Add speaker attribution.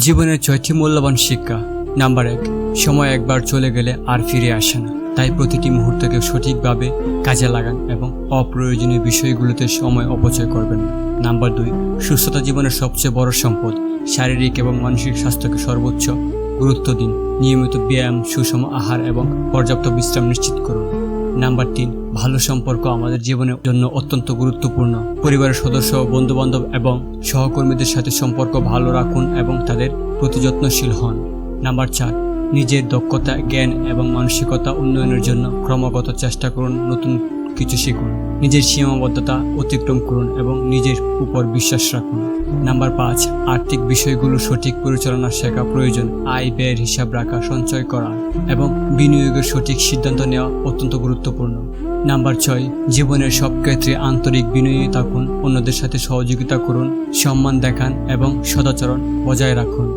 Speaker 1: জীবনের 6টি মূল্যবান শিক্ষা। নাম্বার 1, সময় একবার চলে গেলে আর ফিরে আসে না, তাই প্রতিটি মুহূর্তকে সঠিকভাবে কাজে লাগান এবং অপ্রয়োজনীয় বিষয়গুলোতে সময় অপচয় করবেন না। নাম্বার 2, সুস্থতা জীবনের সবচেয়ে বড় সম্পদ। শারীরিক এবং মানসিক স্বাস্থ্যকে সর্বোচ্চ গুরুত্ব দিন। নিয়মিত ব্যায়াম, সুষম আহার এবং পর্যাপ্ত বিশ্রাম নিশ্চিত করুন। নাম্বার 3, ভালো সম্পর্ক আমাদের জীবনের জন্য অত্যন্ত গুরুত্বপূর্ণ। পরিবারের সদস্য, বন্ধুবান্ধব এবং সহকর্মীদের সাথে সম্পর্ক ভালো রাখুন এবং তাদের প্রতি যত্নশীল হন। নাম্বার 4, নিজের দক্ষতা, জ্ঞান এবং মানসিকতা উন্নয়নের জন্য ক্রমাগত চেষ্টা করুন। নতুন কিছু শিখুন, নিজের সীমাবদ্ধতা অতিক্রম করুন এবং নিজের উপর বিশ্বাস রাখুন। নাম্বার 5, আর্থিক বিষয়গুলো সঠিক পরিচালনা শেখা প্রয়োজন। আয় ব্যয়ের হিসাব রাখা, সঞ্চয় করা এবং বিনিয়োগের সঠিক সিদ্ধান্ত নেওয়া অত্যন্ত গুরুত্বপূর্ণ। নাম্বার 6, জীবনের সব ক্ষেত্রে আন্তরিক বিনয়ী থাকুন। অন্যদের সাথে সহযোগিতা করুন, সম্মান দেখান এবং সদাচরণ বজায় রাখুন।